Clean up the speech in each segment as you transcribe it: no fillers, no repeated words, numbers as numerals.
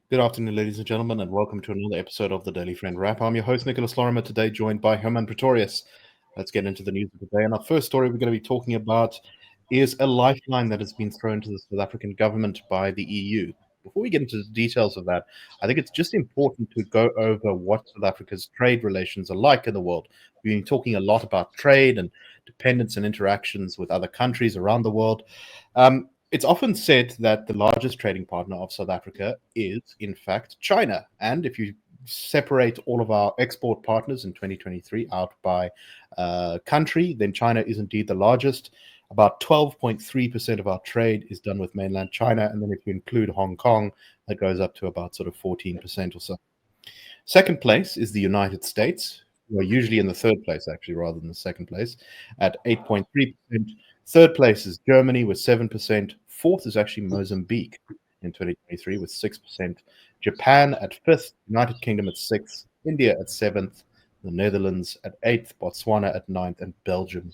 Good afternoon, ladies and gentlemen, and welcome to another episode of the Daily Friend Wrap. I'm your host, Nicholas Lorimer, today joined by Hermann Pretorius. Let's get into the news of the day. And our first story we're going to be talking about is a lifeline that has been thrown to the South African government by the EU. Before we get into the details of that, I think it's just important to go over what South Africa's trade relations are like in the world. We've been talking a lot about trade and dependence and interactions with other countries around the world. It's often said that the largest trading partner of South Africa is, in fact, China. And if you separate all of our export partners in 2023 out by country, then China is indeed the largest. About 12.3% of our trade is done with mainland China. And then if you include Hong Kong, that goes up to about sort of 14% or so. Second place is the United States, who are usually in the third place, actually, rather than the second place, at 8.3%. Third place is Germany with 7%. Fourth is actually Mozambique in 2023 with 6%. Japan at fifth, United Kingdom at sixth, India at seventh, the Netherlands at eighth, Botswana at ninth, and Belgium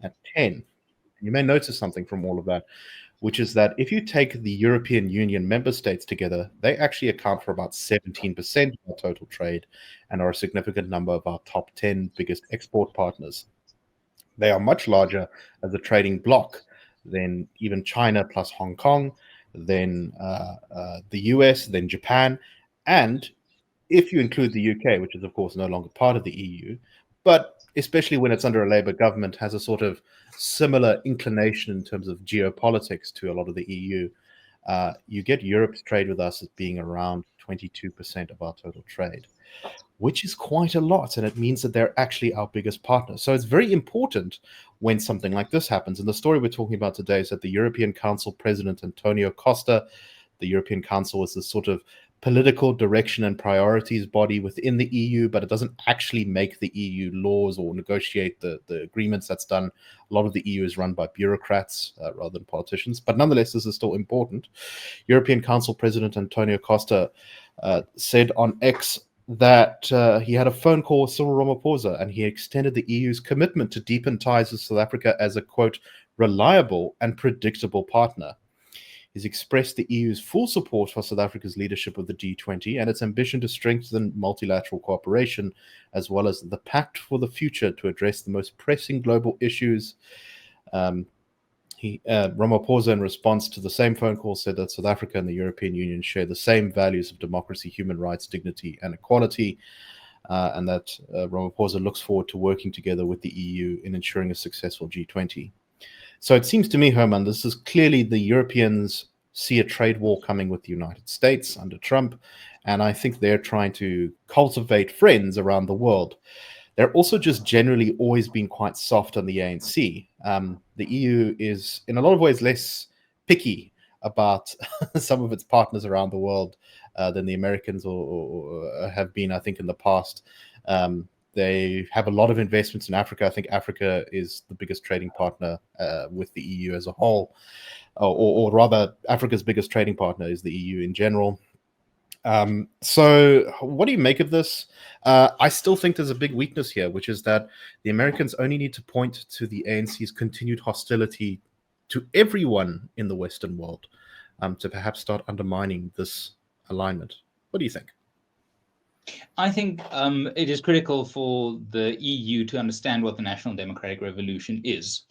at 10. You may notice something from all of that, which is that if you take the European Union member states together, they actually account for about 17% of our total trade and are a significant number of our top 10 biggest export partners. They are much larger as a trading bloc than even China plus Hong Kong, then the US, then Japan, and if you include the UK, which is of course no longer part of the EU, but especially when it's under a Labour government, has a sort of similar inclination in terms of geopolitics to a lot of the EU. You get Europe's trade with us as being around 22% of our total trade, which is quite a lot. And it means that they're actually our biggest partner. So it's very important when something like this happens. And the story we're talking about today is that the European Council President Antonio Costa, the European Council is this sort of political direction and priorities body within the EU, but it doesn't actually make the EU laws or negotiate the agreements. That's done. A lot of the EU is run by bureaucrats rather than politicians. But nonetheless, this is still important. European Council President Antonio Costa said on X that he had a phone call with Cyril Ramaphosa and he extended the EU's commitment to deepen ties with South Africa as a, quote, reliable and predictable partner. He's expressed the EU's full support for South Africa's leadership of the G20 and its ambition to strengthen multilateral cooperation, as well as the pact for the future to address the most pressing global issues. Ramaphosa, in response to the same phone call, said that South Africa and the European Union share the same values of democracy, human rights, dignity, and equality, and that Ramaphosa looks forward to working together with the EU in ensuring a successful G20. So it seems to me, Herman, this is clearly the Europeans see a trade war coming with the United States under Trump, and I think they're trying to cultivate friends around the world. They're also just generally always been quite soft on the ANC. The EU is, in a lot of ways, less picky about some of its partners around the world than the Americans or have been, I think, in the past. They have a lot of investments in Africa. I think Africa is the biggest trading partner with the EU as a whole, or rather, Africa's biggest trading partner is the EU in general. So what do you make of this? I still think there's a big weakness here, which is that the Americans only need to point to the ANC's continued hostility to everyone in the Western world to perhaps start undermining this alignment. What do you think? I think it is critical for the EU to understand what the National Democratic Revolution is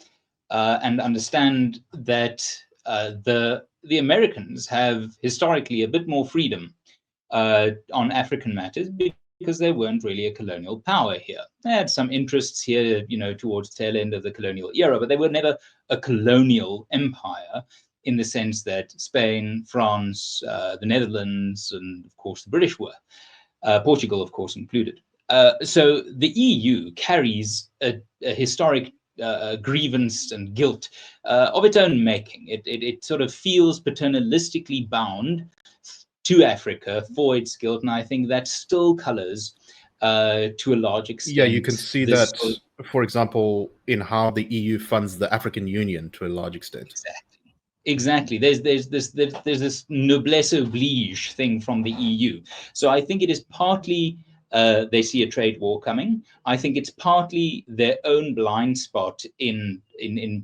and understand that the Americans have historically a bit more freedom on African matters because they weren't really a colonial power here. They had some interests here, towards the tail end of the colonial era, but they were never a colonial empire in the sense that Spain, France, the Netherlands, and of course the British were. Portugal, of course, included. So the EU carries a historic grievance and guilt of its own making. It sort of feels paternalistically bound to Africa for its guilt, and I think that still colors to a large extent. Yeah, you can see that, for example, in how the EU funds the African Union to a large extent. Exactly. There's this noblesse oblige thing from the EU. So I think it is partly they see a trade war coming. I think it's partly their own blind spot in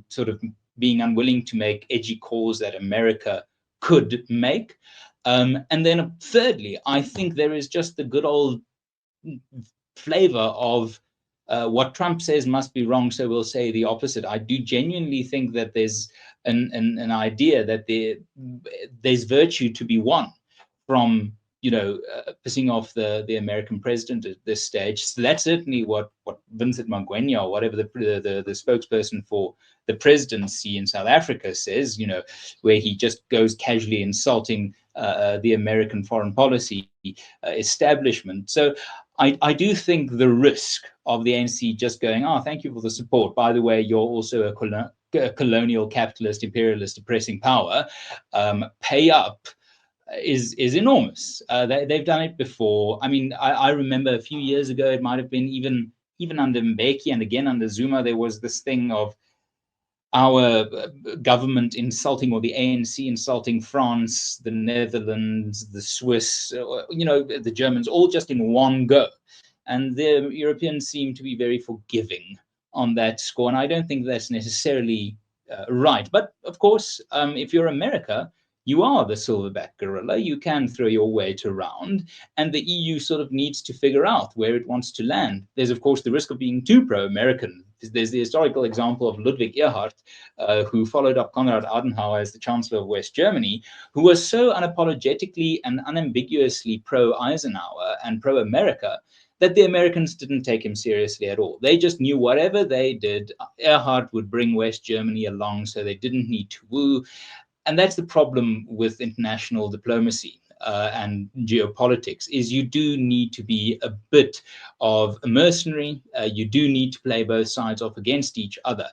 sort of being unwilling to make edgy calls that America could make. And then thirdly, I think there is just the good old flavor of what Trump says must be wrong, so we'll say the opposite. I do genuinely think that there's an idea that there's virtue to be won from pissing off the American president at this stage. So that's certainly what Vincent Magwenya, or whatever the spokesperson for the presidency in South Africa says, where he just goes casually insulting the American foreign policy establishment. So I do think the risk of the ANC just going, oh, thank you for the support. By the way, you're also a colonial, capitalist, imperialist, oppressing power. Pay up is enormous. They've done it before. I mean, I remember a few years ago, it might have been even under Mbeki and again under Zuma, there was this thing of our government insulting, or the ANC insulting France, the Netherlands, the Swiss, the Germans, all just in one go. And the Europeans seem to be very forgiving on that score. And I don't think that's necessarily right. But of course, if you're America, you are the silverback gorilla. You can throw your weight around, and the EU sort of needs to figure out where it wants to land. There's, of course, the risk of being too pro-American. There's the historical example of Ludwig Erhard, who followed up Konrad Adenauer as the Chancellor of West Germany, who was so unapologetically and unambiguously pro-Eisenhower and pro-America that the Americans didn't take him seriously at all. They just knew whatever they did, Erhard would bring West Germany along, so they didn't need to woo. And that's the problem with international diplomacy and geopolitics, is you do need to be a bit of a mercenary. You do need to play both sides off against each other.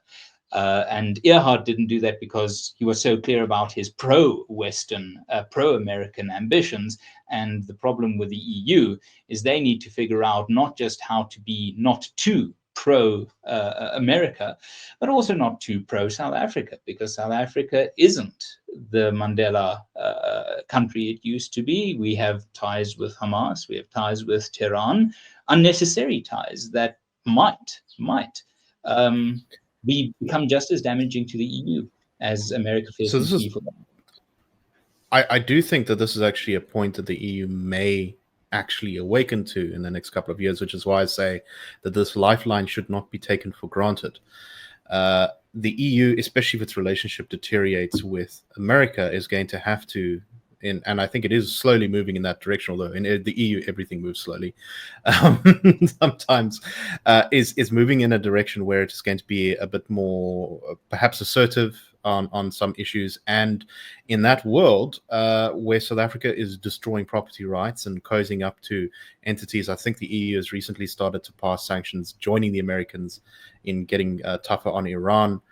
And Erhard didn't do that because he was so clear about his pro-Western, pro-American ambitions. And the problem with the EU is they need to figure out not just how to be not too pro-America, but also not too pro-South Africa, because South Africa isn't the Mandela country it used to be. We have ties with Hamas, we have ties with Tehran, unnecessary ties that might become just as damaging to the EU as America fears So to be for them. I do think that this is actually a point that the EU may actually awaken to in the next couple of years, which is why I say that this lifeline should not be taken for granted. The EU, especially if its relationship deteriorates with America, is going to have to, and I think it is slowly moving in that direction, although in the EU everything moves slowly, sometimes is moving in a direction where it's going to be a bit more perhaps assertive on some issues. And in that world where South Africa is destroying property rights and cozying up to entities, I think the EU has recently started to pass sanctions, joining the Americans in getting tougher on Iran.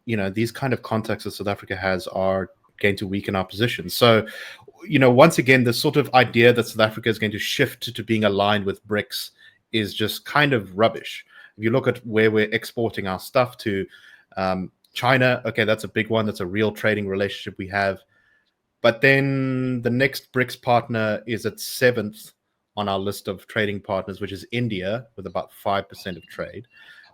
These kind of contacts that South Africa has are going to weaken our position. So, once again, the sort of idea that South Africa is going to shift to being aligned with BRICS is just kind of rubbish. If you look at where we're exporting our stuff to, China, okay, that's a big one. That's a real trading relationship we have. But then the next BRICS partner is at 7th on our list of trading partners, which is India, with about 5% of trade.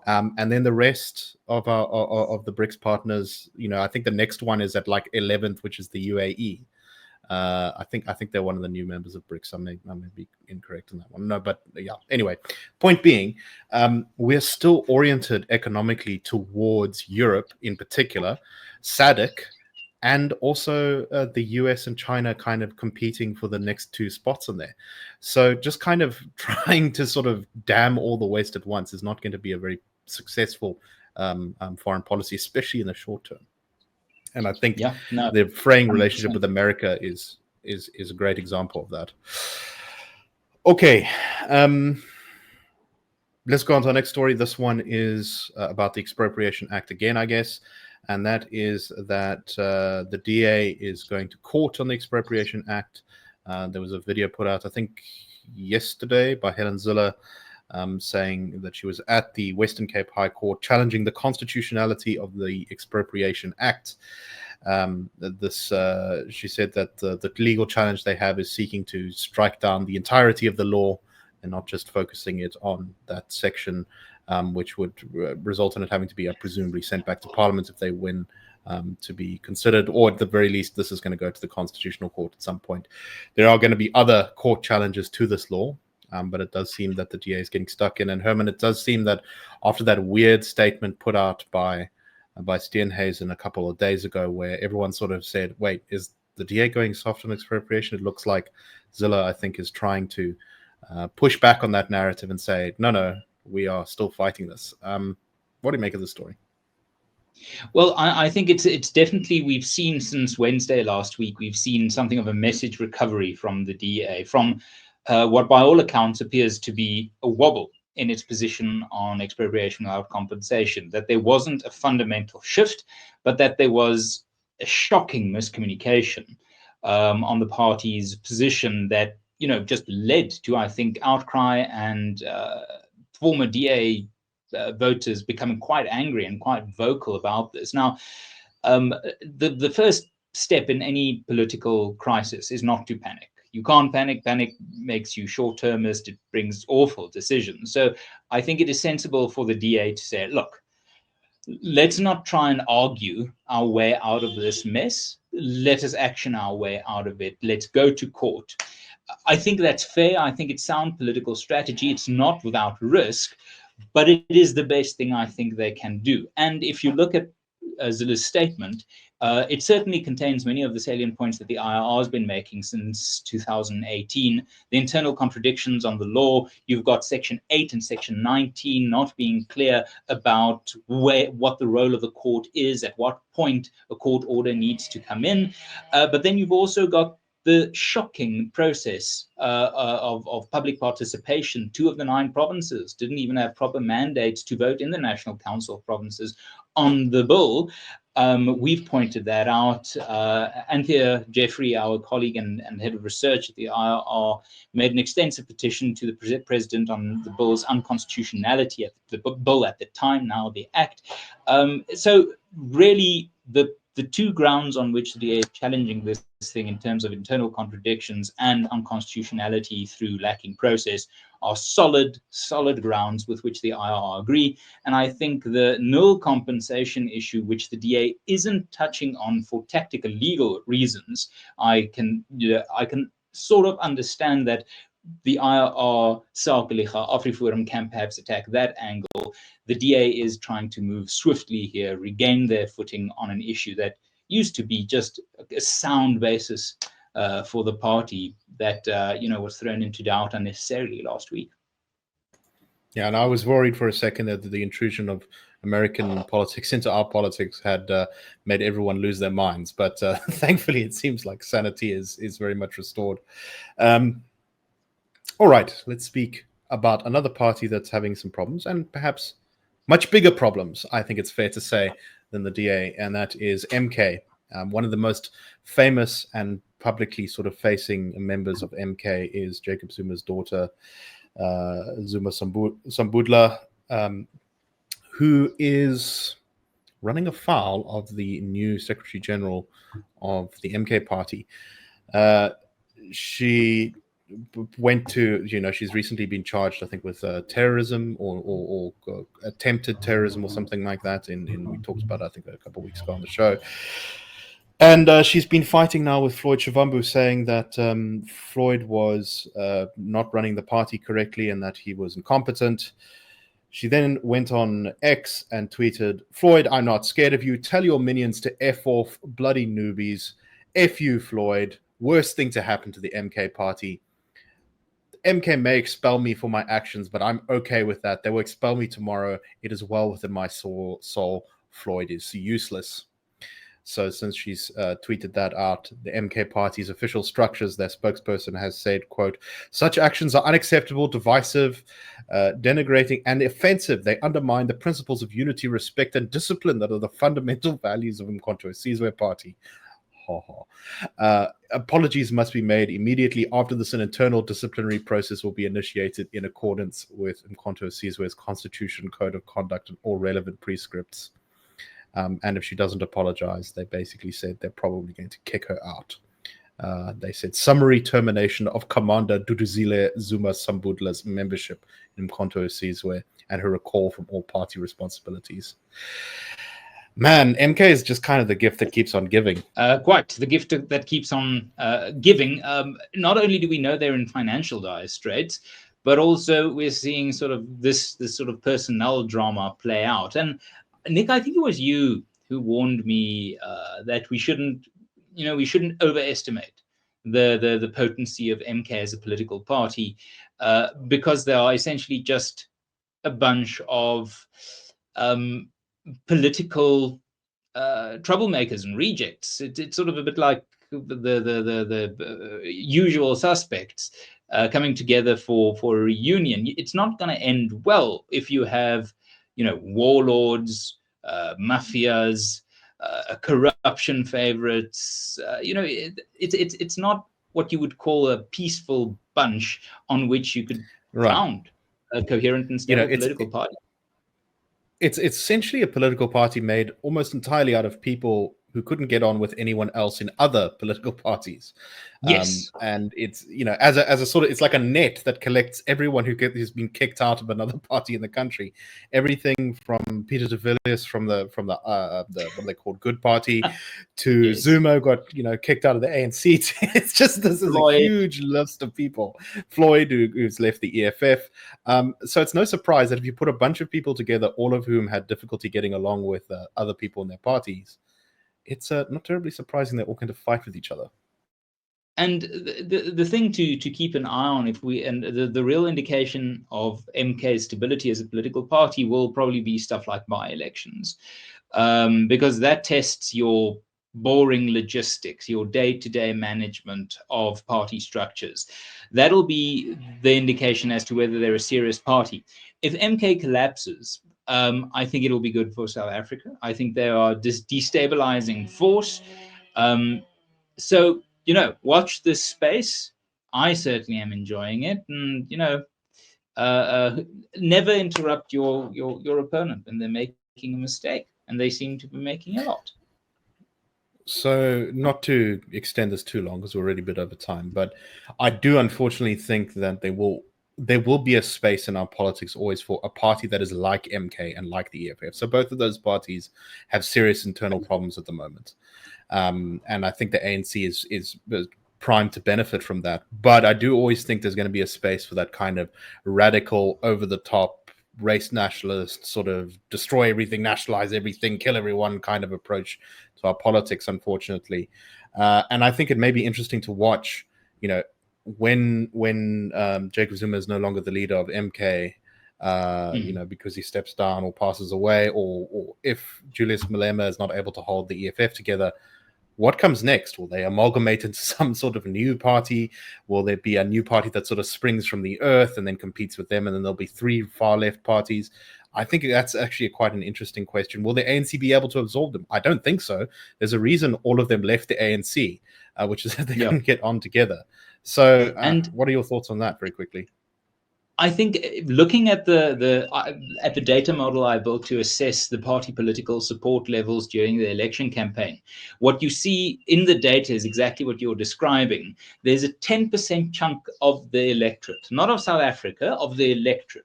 And then the rest of the BRICS partners, I think the next one is at like 11th, which is the UAE. I think they're one of the new members of BRICS. I may be incorrect on that one. No, but yeah. Anyway, point being, we're still oriented economically towards Europe, in particular, SADC, and also the US and China kind of competing for the next two spots on there. So just kind of trying to sort of damn all the West at once is not going to be a very successful foreign policy, especially in the short term. And I think the fraying relationship 100%. With America is a great example of that. Okay, let's go on to our next story. This one is about the Expropriation Act again, I guess. And that is that the DA is going to court on the Expropriation Act. There was a video put out, I think, yesterday by Helen Ziller, saying that she was at the Western Cape High Court challenging the constitutionality of the Expropriation Act. She said that the legal challenge they have is seeking to strike down the entirety of the law and not just focusing it on that section, which would result in it having to be presumably sent back to Parliament if they win, to be considered, or at the very least, this is going to go to the Constitutional Court at some point. There are going to be other court challenges to this law, but it does seem that the DA is getting stuck in. And Herman, it does seem that after that weird statement put out by Steenhuisen a couple of days ago, where everyone sort of said, wait, is the DA going soft on expropriation? It looks like Zille, I think, is trying to push back on that narrative and say, no, we are still fighting this. What do you make of this story? Well, I think it's definitely, we've seen since Wednesday last week, we've seen something of a message recovery from the DA, from what by all accounts appears to be a wobble in its position on expropriation without compensation, that there wasn't a fundamental shift, but that there was a shocking miscommunication on the party's position that, just led to, I think, outcry and former DA voters becoming quite angry and quite vocal about this. Now, the first step in any political crisis is not to panic. You can't panic. Panic makes you short-termist. It brings awful decisions. So I think it is sensible for the DA to say, look, let's not try and argue our way out of this mess. Let us action our way out of it. Let's go to court. I think that's fair. I think it's sound political strategy. It's not without risk, but it is the best thing I think they can do. And if you look at Zille's statement, it certainly contains many of the salient points that the IRR has been making since 2018. The internal contradictions on the law, you've got Section 8 and Section 19 not being clear about what the role of the court is, at what point a court order needs to come in. But then you've also got the shocking process of public participation. 2 of the 9 provinces didn't even have proper mandates to vote in the National Council of Provinces on the bill. We've pointed that out. Anthea Jeffrey, our colleague and head of research at the IRR, made an extensive petition to the president on the bill's unconstitutionality, at the bill at the time, now the act. So really, the 2 grounds on which the DA is challenging this thing in terms of internal contradictions and unconstitutionality through lacking process are solid grounds with which the IRR agree. And I think the null compensation issue, which the DA isn't touching on for tactical legal reasons, I can sort of understand that the IRR, Sakeliga, AfriForum can perhaps attack that angle. The DA is trying to move swiftly here, regain their footing on an issue that used to be just a sound basis for the party that was thrown into doubt unnecessarily last week. Yeah, and I was worried for a second that the intrusion of American politics into our politics had made everyone lose their minds. But thankfully, it seems like sanity is very much restored. All right, let's speak about another party that's having some problems, and perhaps much bigger problems, I think it's fair to say, than the DA, and that is MK. One of the most famous and publicly sort of facing members of MK is Jacob Zuma's daughter, Zuma Sambudla, who is running afoul of the new Secretary General of the MK party. She went to, she's recently been charged, I think, with terrorism or attempted terrorism or something like that. We talked about it, I think, a couple of weeks ago on the show. And she's been fighting now with Floyd Shivambu, saying that Floyd was not running the party correctly and that he was incompetent. She then went on X and tweeted, "Floyd, I'm not scared of you. Tell your minions to F off, bloody newbies. F you, Floyd. Worst thing to happen to the MK party. MK may expel me for my actions, but I'm okay with that. They will expel me tomorrow. It is well within my soul. Floyd is useless." So since she's tweeted that out, the MK party's official structures, their spokesperson has said, quote, "Such actions are unacceptable, divisive, denigrating, and offensive. They undermine the principles of unity, respect, and discipline that are the fundamental values of Umkhonto Sizwe party." Apologies must be made immediately. After this, an internal disciplinary process will be initiated in accordance with Umkhonto Sizwe's constitution, code of conduct, and all relevant prescripts. And if she doesn't apologize, they basically said they're probably going to kick her out. They said summary termination of Commander Duduzile Zuma Sambudla's membership in Mkhonto Sizwe and her recall from all party responsibilities. Man, MK is just kind of the gift that keeps on giving. Quite the gift that keeps on giving. Not only do we know they're in financial dire straits, but also we're seeing sort of this sort of personnel drama play out. And Nick, I think it was you who warned me that we shouldn't overestimate the potency of MK as a political party, because they are essentially just a bunch of political troublemakers and rejects. It's sort of a bit like the usual suspects coming together for a reunion. It's not going to end well if you have, warlords, mafias, corruption favorites. It's not what you would call a peaceful bunch on which you could found a coherent and stable political party. It's essentially a political party made almost entirely out of people who couldn't get on with anyone else in other political parties. Yes. And it's, as a sort of, it's like a net that collects everyone who's been kicked out of another party in the country. Everything from Peter de Villiers from the what they called Good Party to yes. Zuma got, kicked out of the ANC. It's just, this is a huge list of people. Floyd, who's left the EFF. So it's no surprise that if you put a bunch of people together, all of whom had difficulty getting along with other people in their parties, it's not terribly surprising they're all going to fight with each other. And the thing to keep an eye on, the real indication of MK's stability as a political party will probably be stuff like by-elections, because that tests your boring logistics, your day-to-day management of party structures. That'll be the indication as to whether they're a serious party. If MK collapses, I think it'll be good for South Africa. I think they are this destabilizing force. So, watch this space. I certainly am enjoying it. And, never interrupt your opponent when they're making a mistake. And they seem to be making a lot. So, not to extend this too long, because we're already a bit over time, but I do unfortunately think that there will be a space in our politics always for a party that is like MK and like the EFF. So both of those parties have serious internal problems at the moment. And I think the ANC is primed to benefit from that. But I do always think there's going to be a space for that kind of radical, over-the-top, race nationalist, sort of destroy everything, nationalize everything, kill everyone kind of approach to our politics, unfortunately. And I think it may be interesting to watch, when Jacob Zuma is no longer the leader of MK, because he steps down or passes away, or if Julius Malema is not able to hold the EFF together, what comes next? Will they amalgamate into some sort of new party? Will there be a new party that sort of springs from the earth and then competes with them, and then there'll be three far left parties? I think that's actually quite an interesting question. Will the ANC be able to absorb them? I don't think so. There's a reason all of them left the ANC, which is that they couldn't get on together. So, what are your thoughts on that, very quickly? I think looking at the data model I built to assess the party political support levels during the election campaign, what you see in the data is exactly what you're describing. There's a 10% chunk of the electorate, not of South Africa, of the electorate,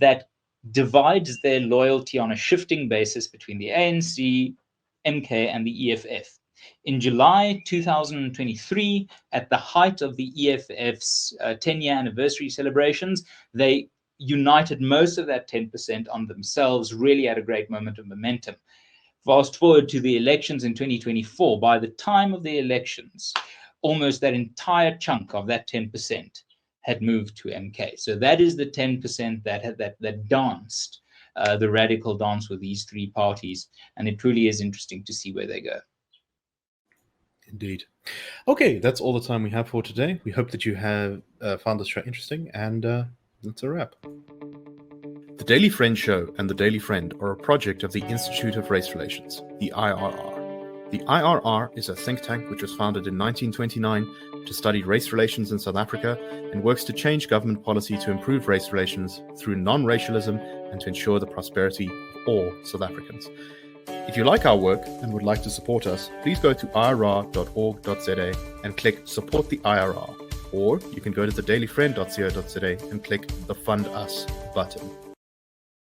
that divides their loyalty on a shifting basis between the ANC, MK, and the EFF. In July 2023, at the height of the EFF's 10-year anniversary celebrations, they united most of that 10% on themselves, really at a great moment of momentum. Fast forward to the elections in 2024. By the time of the elections, almost that entire chunk of that 10% had moved to MK. So that is the 10% that danced the radical dance with these three parties. And it truly is interesting to see where they go. Indeed. Okay, that's all the time we have for today. We hope that you have found this show interesting, and that's a wrap. The Daily Friend Show and The Daily Friend are a project of the Institute of Race Relations, the IRR. The IRR is a think tank which was founded in 1929 to study race relations in South Africa and works to change government policy to improve race relations through non-racialism and to ensure the prosperity of all South Africans. If you like our work and would like to support us, please go to irr.org.za and click Support the IRR, or you can go to thedailyfriend.co.za and click the Fund Us button.